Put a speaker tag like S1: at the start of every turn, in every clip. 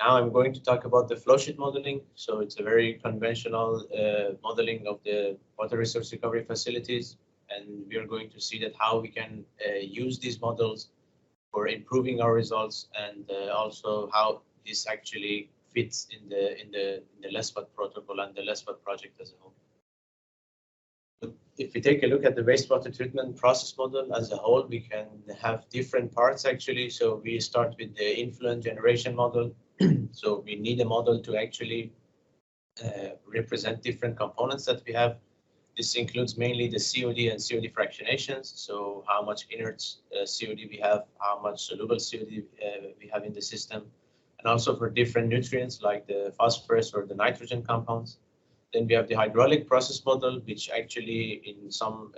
S1: Now I'm going to talk about the flowsheet modeling. So it's a very conventional modeling of the water resource recovery facilities. And we are going to see that how we can use these models for improving our results, and also how this actually fits in the LessWatt protocol and the LessWatt project as a whole. But if we take a look at the wastewater treatment process model as a whole, we can have different parts actually. So we start with the influent generation model. So we need a model to actually represent different components that we have. This includes mainly the COD and COD fractionations. So how much inert COD we have, how much soluble COD we have in the system, and also for different nutrients like the phosphorus or the nitrogen compounds. Then we have the hydraulic process model, which actually in some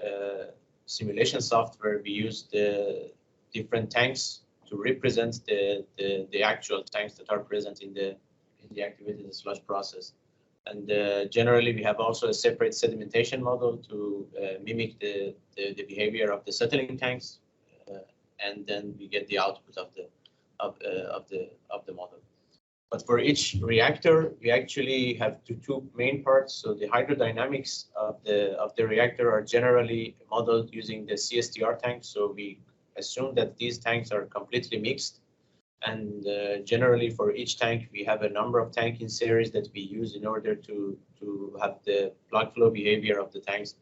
S1: simulation software, we use the different tanks to represent the actual tanks that are present in the activated sludge process. And generally, we have also a separate sedimentation model to mimic the behavior of the settling tanks, and then we get the output of the model. But for each reactor, we actually have two main parts. So the hydrodynamics of the reactor are generally modeled using the CSTR tanks. So we assume that these tanks are completely mixed. And generally, for each tank, we have a number of tank in series that we use in order to have the plug flow behavior of the tanks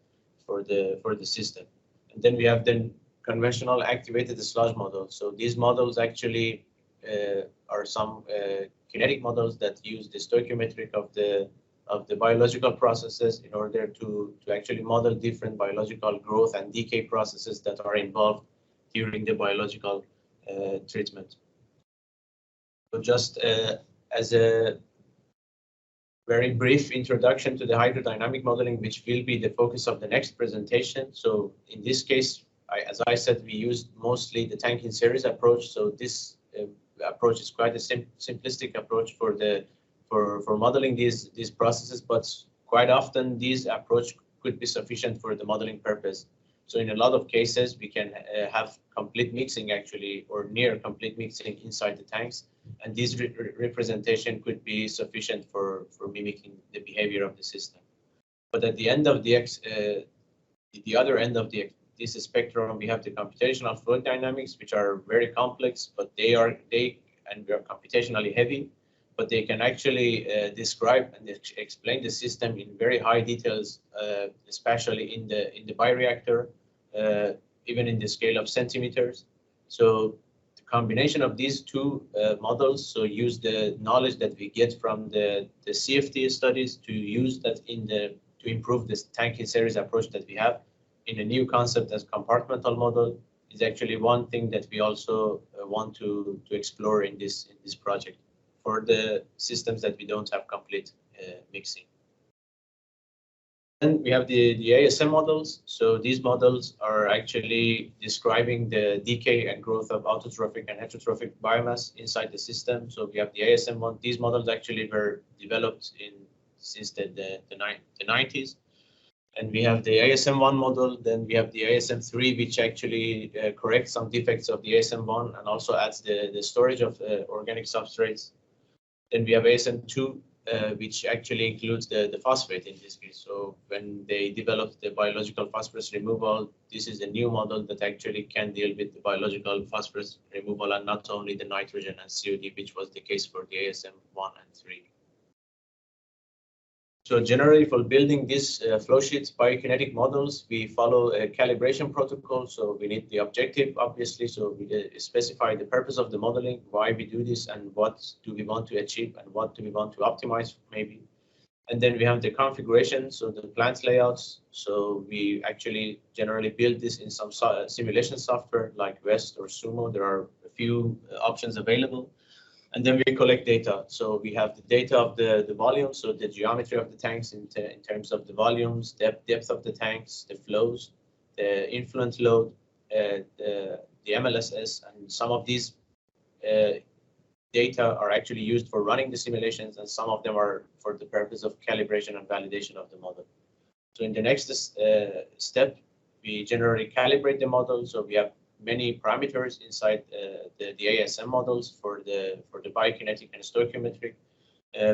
S1: for the system. And then we have the conventional activated sludge model. So these models actually are some kinetic models that use the stoichiometric of the biological processes in order to actually model different biological growth and decay processes that are involved during the biological treatment. So just as a very brief introduction to the hydrodynamic modeling, which will be the focus of the next presentation. So in this case, as I said, we used mostly the tank in series approach. So this approach is quite a simplistic approach for modeling these processes, but quite often this approach could be sufficient for the modeling purpose. So in a lot of cases, we can have complete mixing actually, or near complete mixing inside the tanks. And this representation could be sufficient for mimicking the behavior of the system. But at the end of the other end of this spectrum, we have the computational fluid dynamics, which are very complex, but they are computationally heavy, but they can actually describe and explain the system in very high details, especially in the bioreactor, even in the scale of centimeters. So the combination of these two models, so use the knowledge that we get from the CFD studies to use that to improve this tank in series approach that we have in a new concept as compartmental model, is actually one thing that we also want to explore in this project for the systems that we don't have complete mixing. Then we have the ASM models. So these models are actually describing the decay and growth of autotrophic and heterotrophic biomass inside the system. So we have the ASM one. These models actually were developed since the 90s. And we have the ASM1 model, then we have the ASM3, which actually corrects some defects of the ASM1 and also adds the storage of organic substrates. Then we have ASM2, which actually includes the phosphate in this case. So when they developed the biological phosphorus removal, this is a new model that actually can deal with the biological phosphorus removal and not only the nitrogen and COD, which was the case for the ASM1 and 3. So generally, for building these flow sheets biokinetic models, we follow a calibration protocol. So we need the objective, obviously. So we specify the purpose of the modeling, why we do this, and what do we want to achieve, and what do we want to optimize, maybe. And then we have the configuration, so the plant layouts. So we actually generally build this in some simulation software like West or Sumo. There are a few options available. And then we collect data. So we have the data of the volume, so the geometry of the tanks in terms of the volumes, depth of the tanks, the flows, the influent load, the MLSS, and some of these data are actually used for running the simulations, and some of them are for the purpose of calibration and validation of the model. So in the next step, we generally calibrate the model. So we have many parameters inside the ASM models for the biokinetic and stoichiometric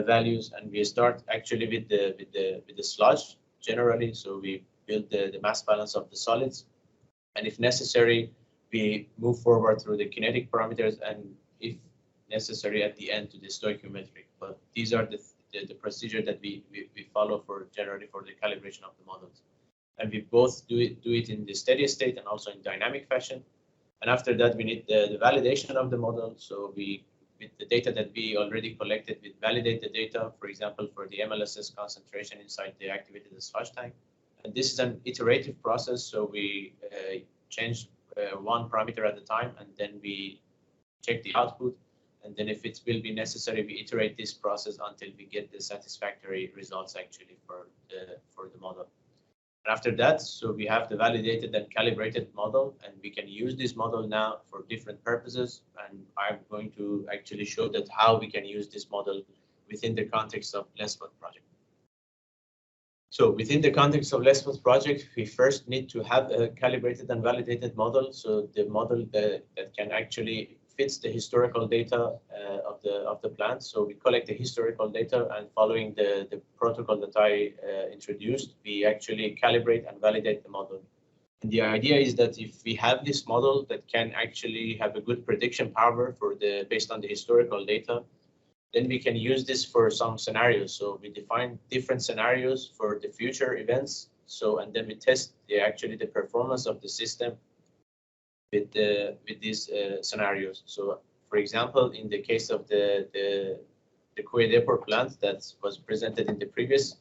S1: values, and we start actually with the sludge generally. So we build the mass balance of the solids, and if necessary, we move forward through the kinetic parameters, and if necessary, at the end to the stoichiometric. But these are the procedure that we follow for generally for the calibration of the models. And we both do it in the steady state and also in dynamic fashion. And after that, we need the validation of the model. So we, with the data that we already collected, we validate the data, for example, for the MLSS concentration inside the activated sludge tank. And this is an iterative process. So we change one parameter at a time, and then we check the output. And then if it will be necessary, we iterate this process until we get the satisfactory results actually for the model. And after that, so we have the validated and calibrated model, and we can use this model now for different purposes. And I'm going to actually show that how we can use this model within the context of LessWatt project. So within the context of LessWatt project, we first need to have a calibrated and validated model. So the model that can actually fits the historical data of the plant. So we collect the historical data, and following the protocol that I introduced, we actually calibrate and validate the model. And the idea is that if we have this model that can actually have a good prediction power for based on the historical data, then we can use this for some scenarios. So we define different scenarios for the future events. So, and then we test the performance of the system with these scenarios. So, for example, in the case of the Decoy Depot plant that was presented in the previous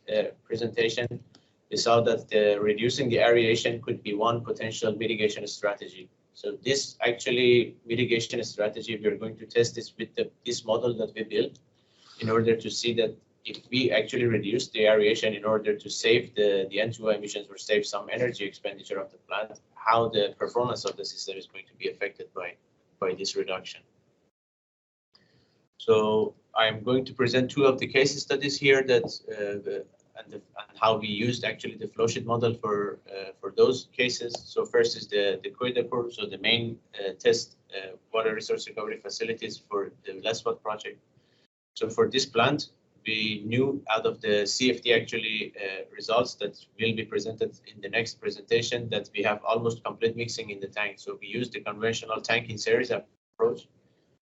S1: presentation, we saw that reducing the aeration could be one potential mitigation strategy. So this actually mitigation strategy, we are going to test this with this model that we built in order to see that if we actually reduce the aeration in order to save the N2O emissions or save some energy expenditure of the plant, how the performance of the system is going to be affected by this reduction. So I'm going to present two of the case studies here that and how we used actually the flowsheet model for those cases. So first is the Decoy Depot, so the main test water resource recovery facilities for the LessWatt project. So for this plant, we knew out of the CFD actually results that will be presented in the next presentation that we have almost complete mixing in the tank. So we used the conventional tank in series approach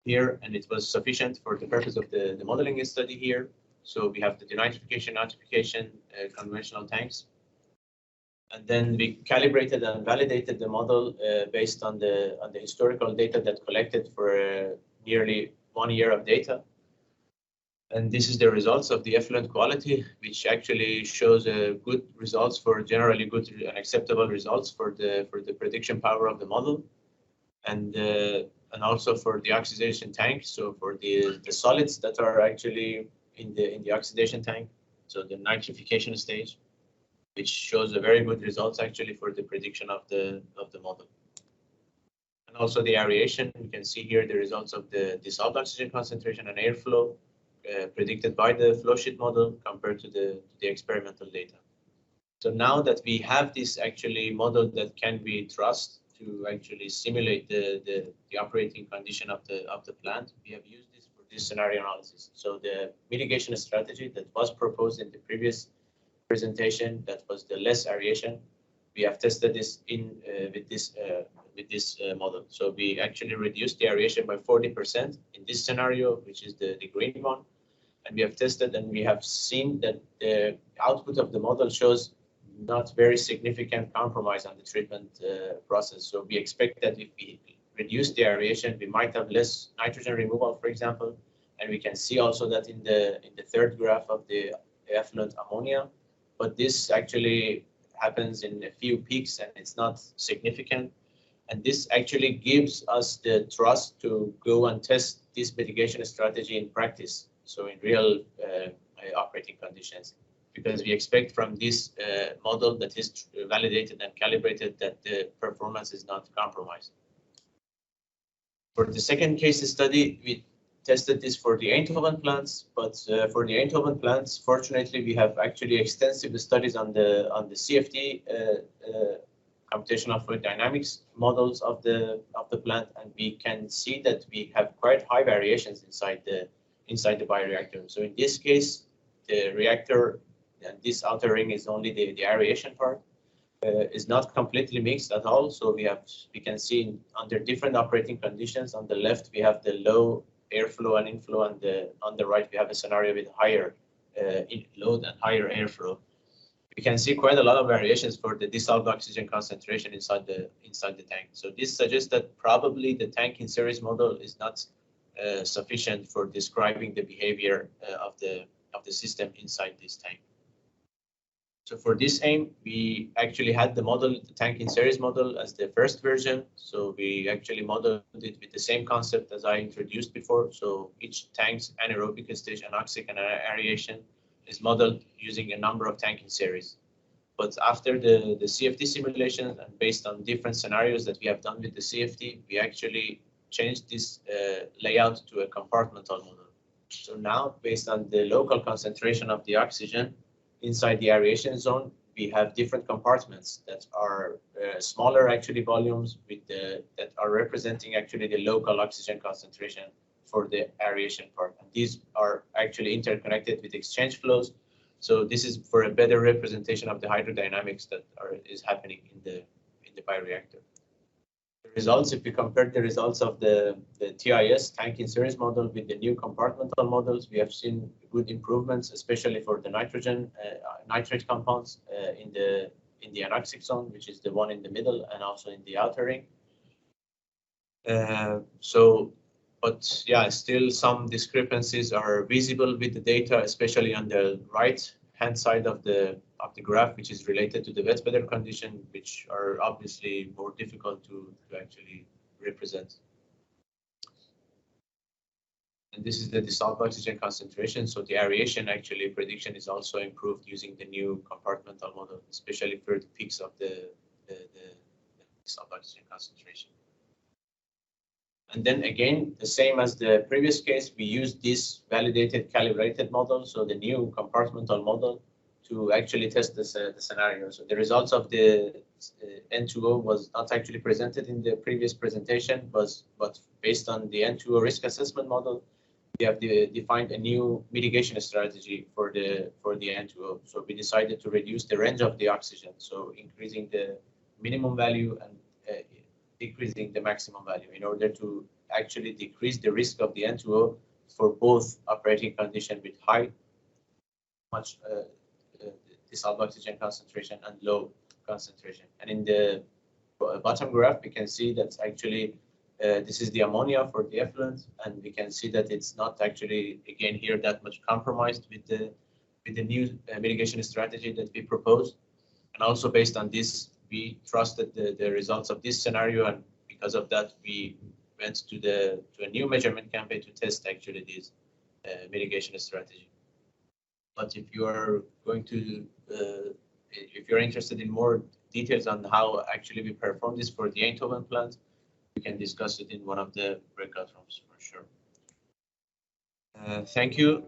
S1: here, and it was sufficient for the purpose of the modeling study here. So we have the denitrification, nitrification, conventional tanks. And then we calibrated and validated the model based on the historical data that collected for nearly 1 year of data. And this is the results of the effluent quality, which actually shows good results for generally good and acceptable results for the prediction power of the model, and also for the oxidation tank. So for the solids that are actually in the oxidation tank, so the nitrification stage, which shows a very good results actually for the prediction of the model. And also the aeration, you can see here the results of the dissolved oxygen concentration and airflow predicted by the flowsheet model compared to the experimental data. So now that we have this actually model that can be trusted to actually simulate the operating condition of the plant, we have used this for this scenario analysis. So the mitigation strategy that was proposed in the previous presentation, that was the less aeration, we have tested this with this model. So we actually reduced the aeration by 40% in this scenario, which is the green one. And we have tested and we have seen that the output of the model shows not very significant compromise on the treatment process. So we expect that if we reduce the aeration, we might have less nitrogen removal, for example. And we can see also that in the third graph of the effluent ammonia, but this actually happens in a few peaks and it's not significant. And this actually gives us the trust to go and test this mitigation strategy in practice. So in real operating conditions, because we expect from this model that is validated and calibrated that the performance is not compromised. For the second case study, we tested this for the Eindhoven plants, but for the Eindhoven plants, fortunately, we have actually extensive studies on the CFD
S2: computational fluid dynamics models of the plant, and we can see that we have quite high variations inside the bioreactor. So in this case, the reactor, and this outer ring is only the aeration part, is not completely mixed at all. So we can see under different operating conditions. On the left, we have the low airflow and inflow, and on the right, we have a scenario with higher load and higher airflow. We can see quite a lot of variations for the dissolved oxygen concentration inside the tank. So this suggests that probably the tank in series model is not sufficient for describing the behavior of the system inside this tank. So for this aim, we actually had the tank in series model as the first version. So we actually modeled it with the same concept as I introduced before. So each tank's anaerobic stage, anoxic and aeration is modeled using a number of tank in series. But after the CFD simulations and based on different scenarios that we have done with the CFD, we actually changed this layout to a compartmental model. So now, based on the local concentration of the oxygen inside the aeration zone, we have different compartments that are smaller actually volumes that are representing actually the local oxygen concentration for the aeration part. And these are actually interconnected with exchange flows. So this is for a better representation of the hydrodynamics that is happening in the bioreactor. The results, if we compare the results of the TIS tank in series model with the new compartmental models, we have seen good improvements, especially for the nitrate compounds in the anoxic zone, which is the one in the middle, and also in the outer ring. But yeah, still some discrepancies are visible with the data, especially on the right-hand side of the graph, which is related to the wet weather condition, which are obviously more difficult to actually represent. And this is the dissolved oxygen concentration. So the aeration actually prediction is also improved using the new compartmental model, especially for the peaks of the dissolved oxygen concentration. And then again, the same as the previous case, we used this validated calibrated model, so the new compartmental model, to actually test the scenario. So the results of the N2O was not actually presented in the previous presentation, but based on the N2O risk assessment model, we have defined a new mitigation strategy for the N2O. So we decided to reduce the range of the oxygen, so increasing the minimum value and decreasing the maximum value in order to actually decrease the risk of the N2O for both operating condition with much dissolved oxygen concentration and low concentration. And in the bottom graph, we can see that actually this is the ammonia for the effluent, and we can see that it's not actually, again here, that much compromised with the new mitigation strategy that we proposed. And also based on this, we trusted the results of this scenario, and because of that, we went to a new measurement campaign to test actually this mitigation strategy. But if you are going to, if you're interested in more details on how actually we perform this for the Eindhoven plant, we can discuss it in one of the breakout rooms for sure. Thank you.